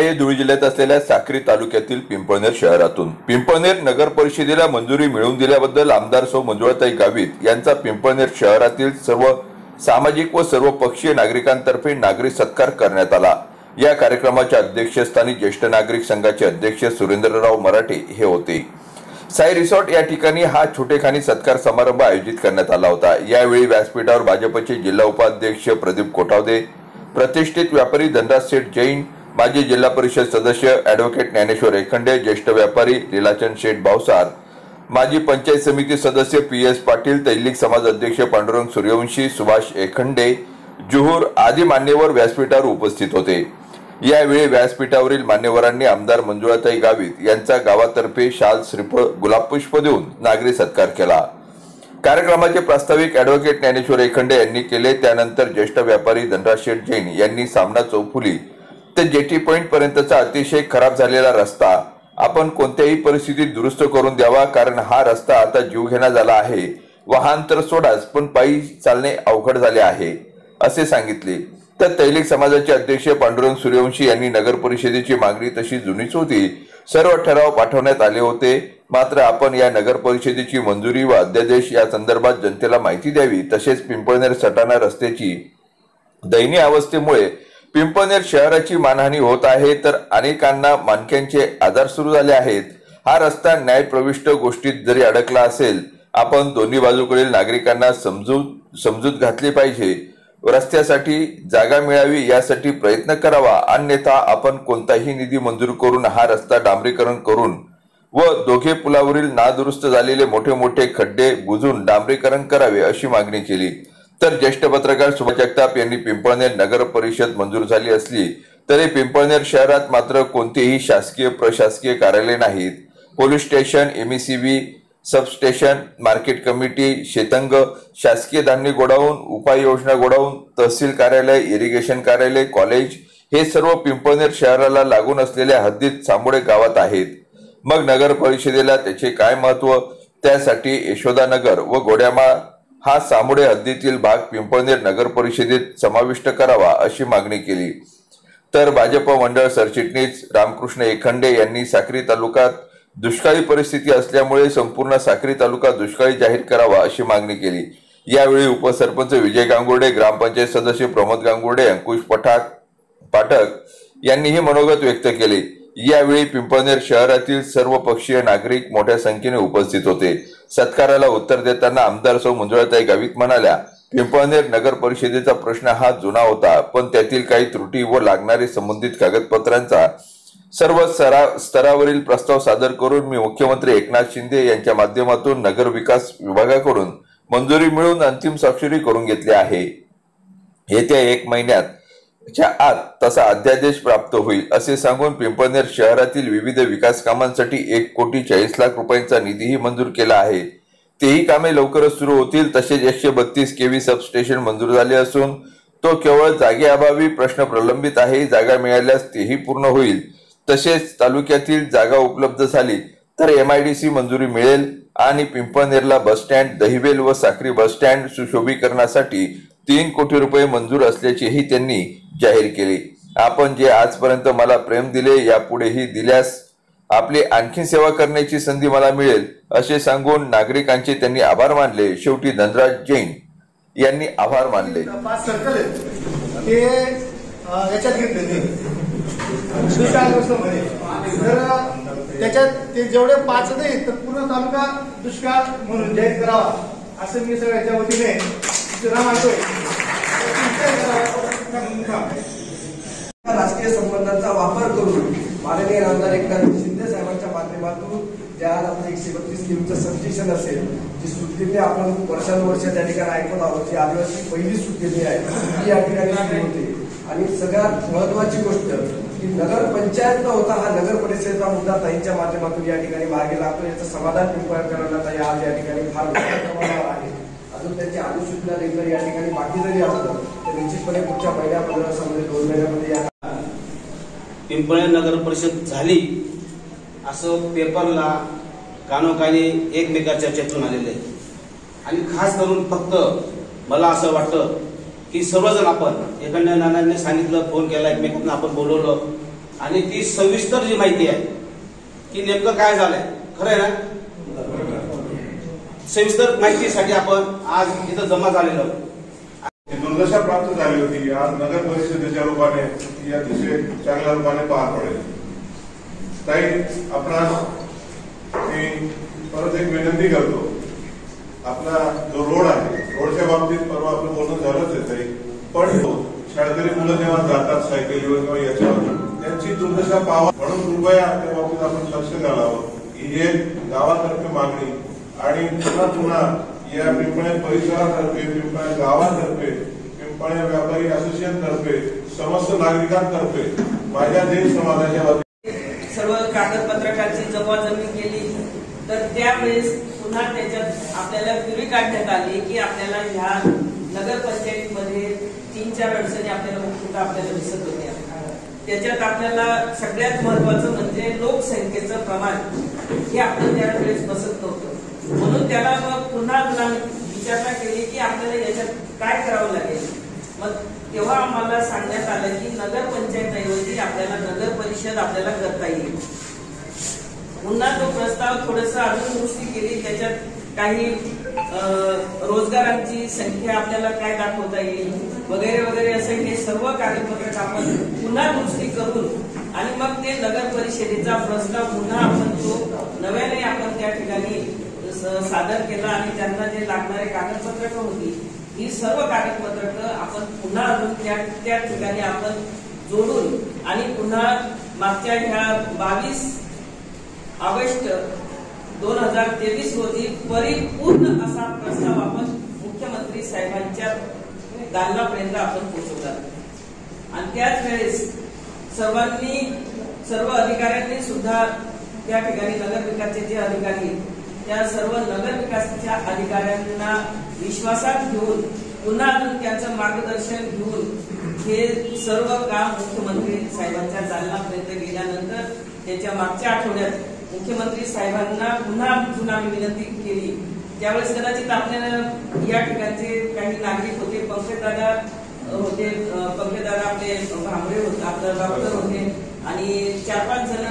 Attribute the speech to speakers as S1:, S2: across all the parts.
S1: आहे धुळे जिल्ह्यात असलेल्या साक्री तालुक्यातील पिंपळनेर शहरातून। पिंपळनेर नगर परिषदेला मंजुरी मिळवून दिल्याबद्दल आमदार सौ मंजुळाताई गावित यांचा पिंपळनेर शहरातील सर्व सामाजिक व सर्व पक्षीय नागरिकांतर्फे नागरिक सत्कार करण्यात आला। या कार्यक्रमाच्या अध्यक्षस्थानी ज्येष्ठ नागरिक संघाचे अध्यक्ष सुरेंद्रराव मराठे हे होते। साई रिसॉर्ट या ठिकाणी हा छोटेखानी सत्कार समारंभ आयोजित करण्यात आला होता। यावेळी व्यासपीठावर भाजपचे जिल्हा उपाध्यक्ष प्रदीप कोठावदे, प्रतिष्ठित व्यापारी धनराज शेठ जैन, माजी जिल्हा परिषद सदस्य ॲडव्होकेट ज्ञानेश्वर एखंडे, ज्येष्ठ व्यापारी लीलाचंद शेठ भावसार, माजी पंचायत समिती सदस्य PS पाटील, तैलिक समाज अध्यक्ष पांडुरंग सूर्यवंशी, सुभाष एखंडे, जुहूर आदी मान्यवर व्यासपीठावर उपस्थित होते। यावेळी व्यासपीठावरील मान्यवरांनी आमदार मंजुळाताई गावित यांचा गावातर्फे शाल, श्रीफळ, गुलाबपुष्प देऊन नागरी सत्कार केला। कार्यक्रमाचे प्रास्ताविक ॲडव्होकेट ज्ञानेश्वर एखंडे यांनी केले। त्यानंतर ज्येष्ठ व्यापारी धनराज शेठ जैन यांनी सामना चौफुली ते जेटी पॉइंट पर्यंतचा अतिशय खराब झालेला रस्ता आपण कोणत्याही परिस्थितीत दुरुस्त करून द्यावा, कारण हा रस्ता आता जीवघेणा झाला आहे। वाहन तर सोडाच पण पायी चालणे अवघड झाले आहे असे सांगितले। तर तैलिक समाजाचे अध्यक्ष पांडुरंग सूर्यवंशी यांनी नगर परिषदेची मागणी तशी जुनीच होती, सर्व ठराव पाठवण्यात आले होते, मात्र आपण या नगर परिषदेची मंजुरी व अध्यादेश या संदर्भात जनतेला माहिती द्यावी। तसेच पिंपळनेर सटाणा रस्त्याची दयनीय अवस्थेमुळे पिंपळनेर शहराची मानहानी होत आहे, तर अनेकांना मानक्यांचे आजार सुरू झाले आहेत। हा रस्ता न्यायप्रविष्ट गोष्टीत जरी अडकला असेल, आपण दोन्ही बाजूकडील नागरिकांना समजूत घातली पाहिजे। रस्त्यासाठी जागा मिळावी यासाठी प्रयत्न करावा, अन्यथा आपण कोणताही निधी मंजूर करून हा रस्ता डांबरीकरण करून व दोघे पुलावरील नादुरुस्त झालेले मोठे मोठे खड्डे बुजून डांबरीकरण करावे अशी मागणी केली। तर ज्येष्ठ पत्रकार सुभाष जगताप यांनी पिंपळनेर नगर परिषद मंजूर झाली असली तरी पिंपळनेर शहरात मात्र कोणतेही शासकीय प्रशासकीय कार्यालय नाहीत। Police station, MECB substation, market committee, शेतंग, शासकीय धान्य गोडाऊन, उपाययोजना गोडाऊन, तहसील कार्यालय, इरिगेशन कार्यालय, कॉलेज हे सर्व पिंपळनेर शहराला लागून असलेल्या हद्दीत सामुडे गावात आहेत। मग नगर परिषदेला त्याचे काय महत्व? त्यासाठी यशोदानगर व गोड्यामाळ हा सामुडे हद्दीतील भाग पिंपळनेर नगर परिषदेत समाविष्ट करावा अशी मागणी केली। तर भाजप मंडळ सरचिटणीस रामकृष्ण एखंडे यांनी साक्री तालुक्यात दुष्काळी परिस्थिती असल्यामुळे संपूर्ण साक्री तालुका दुष्काळी जाहीर करावा अशी मागणी केली। यावेळी उपसरपंच विजय गांगुर्डे, ग्रामपंचायत सदस्य प्रमोद गांगुर्डे, अंकुश पाठक यांनीही मनोगत व्यक्त केले। यावेळी पिंपळनेर शहरातील सर्व पक्षीय नागरिक मोठ्या संख्येने उपस्थित होते। सत्काराला उत्तर देताना आमदार सौ मंजुळाताई गावित म्हणाल्या, पिंपळनेर नगर परिषदेचा प्रश्न हा जुना होता, पण त्यातील काही त्रुटी व लागणारे संबंधित कागदपत्रांचा सर्व स्तरावरील प्रस्ताव सादर करून मी मुख्यमंत्री एकनाथ शिंदे यांच्या माध्यमातून नगर विकास विभागाकडून मंजुरी मिळवून अंतिम स्वाक्षरी करून घेतली आहे। येत्या 1 महिन्याच्या आत तसा अध्यादेश प्राप्त होईल असे सांगून पिंपळनेर शहरातील विविध विकास कामांसाठी 1,40,40,00,000 रुपयांचा निधीही मंजूर केला आहे। तेही कामे लवकरच सुरू होतील। तसेच 132 kV सबस्टेशन मंजूर झाले असून तो केवळ जागेअभावी प्रश्न प्रलंबित आहे। जागा मिळाल्यास तेही पूर्ण होईल। तसेच तालुक्यातील जागा उपलब्ध झाली तर MIDC मंजुरी मिळेल आणि पिंपळनेरला बस स्टँड, दहिवेल व साक्री बस स्टँड सुशोभीकरणासाठी 3 कोटी रुपये मंजूर असल्याचेही त्यांनी जाहीर केले। आपण जे आजपर्यंत मला प्रेम दिले, यापुढेही दिल्यास आपली आणखी सेवा करण्याची संधी मला मिळेल असे सांगून नागरिकांचे त्यांनी आभार मानले। शेवटी धनराज जैन यांनी आभार मानले।
S2: त्याच्यात ते जेवढे 5 नाही तर पूर्ण तालुका दुष्काळ म्हणून जाहीर करावा असं मी सगळ्याच्या वतीने
S3: राजकीय संबंधांचा वापर करून माननीय आमदार एकनाथ शिंदे साहेबांच्या माध्यमातून ज्या आपलं 132 kVचं सबस्टेशन असेल, जी सुटकेली आपण वर्षानुवर्ष त्या ठिकाणी ऐकत आहोत, जी आदिवासी पहिली सुटकेली आहे ती या ठिकाणी सुरू होते। आणि सगळ्यात महत्वाची गोष्ट की नगर पंचायत न होता हा नगर परिषदेचा मुद्दा ताईंच्या माध्यमातून या ठिकाणी मार्गी लागतो। याचं समाधान पिंपळनेरकरांना ताई आज या ठिकाणी फार मोठ्या प्रमाणावर आहे। अजून त्यांची अनुसूचना देखील या ठिकाणी बाकी जरी असलं तर निश्चितपणे पुढच्या महिन्या 15 दिवसामध्ये 2 महिन्यामध्ये या
S4: पिंपळनेर नगर परिषद झाली असं पेपरला कानोकानी एकमेकाच्या चर्चेतून आलेले आहे। आणि खास करून फक्त मला असं वाटतं की सर्वजण आपण एखाद्या नानांनी सांगितलं, फोन केला, एकमेकांना आपण बोलवलं आणि ती सविस्तर जी माहिती आहे की नेमकं काय झालंय, खरं आहे ना? सविस्तर माहितीसाठी आपण आज इथं जमा झालेलो आहोत.
S5: दुर्दशा प्राप्त झाली होती. आज नगर परिषदेच्या रूपाने ती अतिशय चांगल्या रूपाने पार पडेल. ताई, आपणास मी परत एक विनंती करतो. आपला जो रोड आहे, रोडच्या बाबतीत परवा आपलं बोलणं झालंच आहे ताई, पण शाळकरी मुलं जेव्हा जातात सायकलीवर किंवा याच्यावर, त्यांची दुर्दशा पाहावा म्हणून कृपया त्या बाबतीत आपण लक्ष घालावं. ही एक गावातर्फे मागणी आणि पुन्हा या पिंपळे परिसरातर्फे, पिंपळे गावातर्फे, पिंपळे व्यापारी असोसिएशन तर्फे, समस्त नागरिकांतर्फे माझ्या जैन समाजाच्या वतीने
S6: सर्व कागदपत्रकांची जमाजमी केली. तर त्यावेळेस पुन्हा त्याच्यात आपल्याला क्युरी काढण्यात आली की आपल्याला ह्या नगरपंचायतीमध्ये 3-4 अडचणी आपल्याला मुख्यतः आपल्याला दिसत होत्या. त्याच्यात आपल्याला सगळ्यात महत्वाचं म्हणजे लोकसंख्येचं प्रमाण हे आपलं त्यावेळेस बसत नव्हतं. म्हणून त्याला मग पुन्हा विचारणा केली की आपल्याला याच्यात काय करावं लागेल. मग तेव्हा आम्हाला सांगण्यात आलं की नगरपंचायतऐवजी आपल्याला नगर परिषद आपल्याला करता येईल. पुन्हा तो प्रस्ताव थोडंसं अजून दुरुस्ती केली. त्याच्यात काही रोजगारांची संख्या आपल्याला काय दाखवता येईल वगैरे वगैरे असं हे सर्व कागदपत्र आपण पुन्हा दुरुस्ती करून आणि मग ते नगर परिषदेचा प्रस्ताव पुन्हा आपण तो नव्याने आपण त्या ठिकाणी सादर केला आणि त्यांना जे लागणारे कागदपत्रक होती ही सर्व कागदपत्रक आपण पुन्हा अजून त्या ठिकाणी आपण जोडून आणि पुन्हा मागच्या ह्या 22 ऑगस्ट 2023 रोजी परिपूर्ण असा प्रस्ताव आपण मुख्यमंत्री साहेबांच्या दालनापर्यंत आपण पोहोचवला. आणि त्याच वेळेस सर्व अधिकाऱ्यांनी सुद्धा त्या ठिकाणी नगर विकासाचे जे अधिकारी त्या सर्व नगर विकासाच्या अधिकाऱ्यांना विश्वासात घेऊन पुन्हा अजून त्यांचं मार्गदर्शन घेऊन हे सर्व काम मुख्यमंत्री साहेबांच्या दालनापर्यंत गेल्यानंतर त्याच्या मागच्या आठवड्यात मुख्यमंत्री साहेबांना पुन्हा अजून आम्ही विनंती केली. त्यावेळेस कदाचित आपल्याला या ठिकाणचे काही नागरिक होते, पंकजदादा होते, पंकजदादा आपले भांबरे होते, आपलं डॉक्टर होते आणि 4-5 जण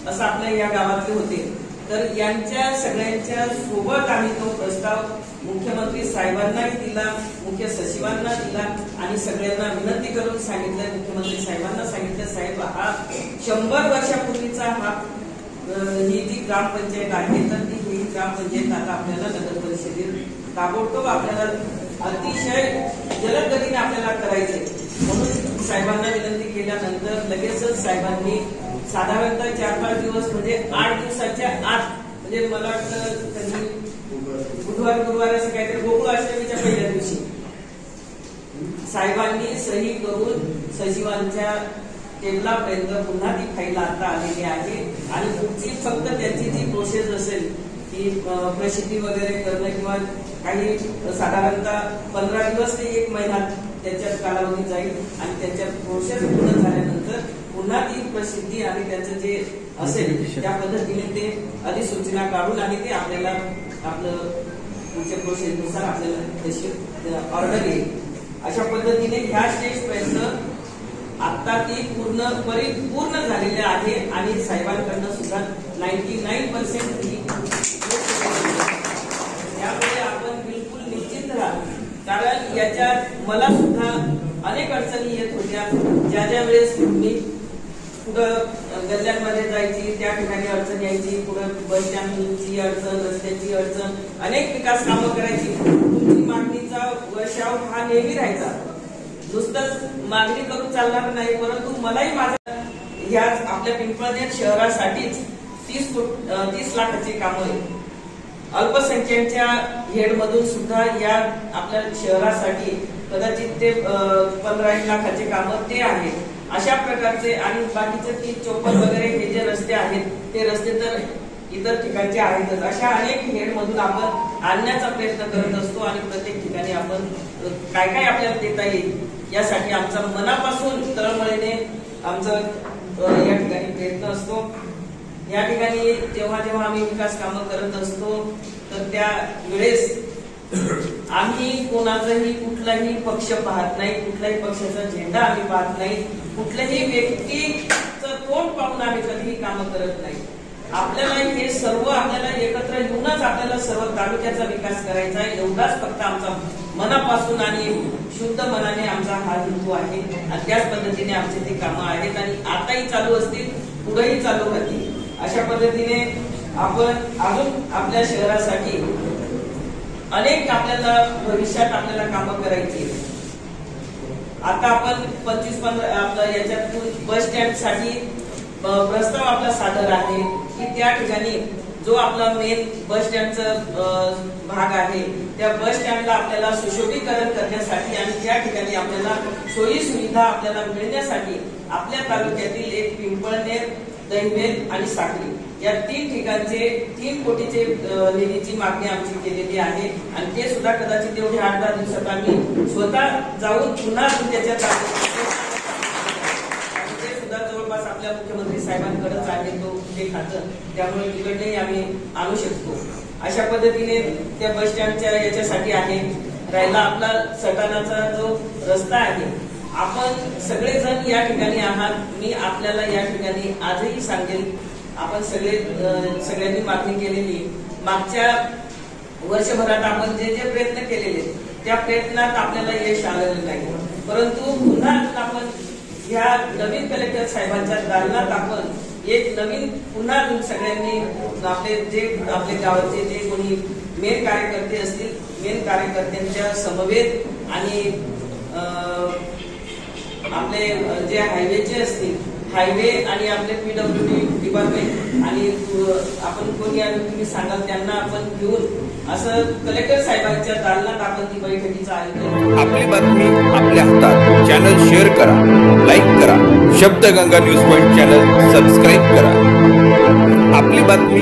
S6: असं आपल्या या गावातले होते. तर यांच्या सगळ्यांच्या सोबत आम्ही तो प्रस्ताव मुख्यमंत्री साहेबांनाही दिला, मुख्य सचिवांना दिला आणि सगळ्यांना विनंती करून सांगितलं. मुख्यमंत्री साहेबांना सांगितलं, साहेब हा 100 वर्षापूर्वीचा हा ही जी ग्रामपंचायत आहे तर ही ग्रामपंचायत आता आपल्याला नगर परिषदेत ताबडतोब आपल्याला अतिशय जलद गतीने आपल्याला करायचे. म्हणून साहेबांना विनंती केल्यानंतर लगेचच साहेबांनी साधारणतः 4-5 दिवस म्हणजे 8 दिवसाच्या आत म्हणजे मला वाटतं त्यांनी बुधवार असं काहीतरी गोकुळ अष्टमीच्या पहिल्या दिवशी साहेबांनी सही करून सचिवांच्या टेबलापर्यंत पुन्हा ती फाईल आता आलेली आहे. आणि पुढची फक्त त्यांची जी प्रोसेस असेल ती प्रसिद्धी वगैरे करणं किंवा काही साधारणतः 15 दिवस ते 1 महिना त्याच्यात कालावधी जाईल आणि त्याच्यात प्रोसेस पूर्ण झाल्यानंतर पुन्हा ती प्रसिद्धी आणि त्यांचं जे असेल त्या पद्धतीने ते अधिसूचना काढून आणि ते आपल्याला आपलं पुढच्या प्रोसेसनुसार आपल्याला तशी ऑर्डर येईल. अशा पद्धतीने ह्या स्टेज पर्यंत आता ती परिपूर्ण झालेली आहे आणि साहेबांकडनं सुद्धा 99% ही त्यामुळे आपण बिलकुल निश्चित राहा. कारण याच्यात मला सुद्धा अनेक अडचणी येत होत्या. ज्या वेळेस मी पुढं गल्ल्यांमध्ये जायची त्या ठिकाणी अडचण यायची, पुढं बस स्टँडची अडचण, रस्त्याची अडचण, अनेक विकास कामं करायची. तुमची मागणीचा वर्षाव हा नेहमी राहायचा. नुसतंच मागणी करून चालणार नाही, परंतु मलाही माझ्या या आपल्या पिंपळनेर शहरासाठीच 30 लाखाची कामं आहे. अल्पसंख्याकांच्या हेडमधून सुद्धा या आपल्या शहरासाठी कदाचित ते 15-1 लाखाचे कामं ते आहेत. अशा प्रकारचे आणि बाकीचे 30-54 वगैरे हे जे रस्ते आहेत ते रस्ते तर इतर ठिकाणचे आहेतच. अशा अनेक हेडमधून आपण आणण्याचा प्रयत्न करत असतो आणि प्रत्येक ठिकाणी आपण काय काय आपल्याला देता येईल यासाठी आमचा मनापासून तळमळीने आमचा या ठिकाणी प्रयत्न असतो. या ठिकाणी जेव्हा जेव्हा आम्ही विकास कामं करत असतो तर त्या वेळेस आम्ही कोणाचाही कुठलाही पक्ष पाहत नाही, कुठल्याही पक्षाचा झेंडा आम्ही पाहत नाही, कुठल्याही व्यक्तीचं तोंड पाहून आम्ही कधीही कामं करत नाही. आपल्याला हे सर्व आपल्याला एकत्र येऊनच आपल्याला सर्व तालुक्याचा विकास करायचा आहे. एवढाच फक्त आमचा मनापासून आणि शुद्ध मनाने आमचा हा हेतू आहे आणि त्याच पद्धतीने आमचे ते कामं आहेत आणि आताही चालू असतील, पुढेही चालू राहतील. अशा पद्धतीने आपण अजून आपल्या शहरासाठी अनेक आपल्याला भविष्यात आपल्याला कामं करायची. आता आपण 25-15 आपलं याच्यातून बस स्टँड साठी प्रस्ताव आपला सादर आहे की त्या ठिकाणी जो आपला मेन बस स्टँडचा भाग आहे त्या बस स्टँडला आपल्याला सुशोभीकरण करण्यासाठी आणि त्या ठिकाणी आपल्याला सोयी सुविधा आपल्याला मिळण्यासाठी आपल्या तालुक्यातील एक पिंपळनेर, दैवेल आणि साखरी या 3 ठिकाणचे 3 कोटीचे निधीची मागणी आमची केलेली आहे आणि ते सुद्धा कदाचित एवढे 8-10 दिवसात आम्ही स्वतः जाऊन पुन्हा त्याच्यात ते सुद्धा जवळपास आपल्या मुख्यमंत्री साहेबांकडेच आहे तो ते खातं, त्यामुळे तिकडे आम्ही आणू शकतो. अशा पद्धतीने त्या बस स्टँडच्या याच्यासाठी आहे. राहिला आपला सटाणाचा जो रस्ता आहे, आपण सगळेजण या ठिकाणी आहात. मी आपल्याला या ठिकाणी आजही सांगेल, आपण सगळ्यांनी मागणी केलेली. मागच्या वर्षभरात आपण जे जे प्रयत्न केलेले त्या प्रयत्नात आपल्याला यश आलेलं नाही, परंतु पुन्हा आपण ह्या नवीन कलेक्टर साहेबांच्या दालनात आपण एक नवीन पुन्हा सगळ्यांनी आपले गावाचे जे कोणी मेन कार्यकर्ते असतील, मेन कार्यकर्त्यांच्या समवेत आणि आपले जे हायवेचे असतील, हायवे आणि आपले PWD डिपार्टमेंट आणि आपण कोणी तुम्ही सांगाल त्यांना आपण घेऊन असं कलेक्टर साहेबांच्या दालनात आपण ती बैठकीचं आयोजन.
S1: आपली बातमी आपल्या हातात. चॅनल शेअर करा, लाईक करा. Shabdganga news point channel subscribe करा. आपली बातमी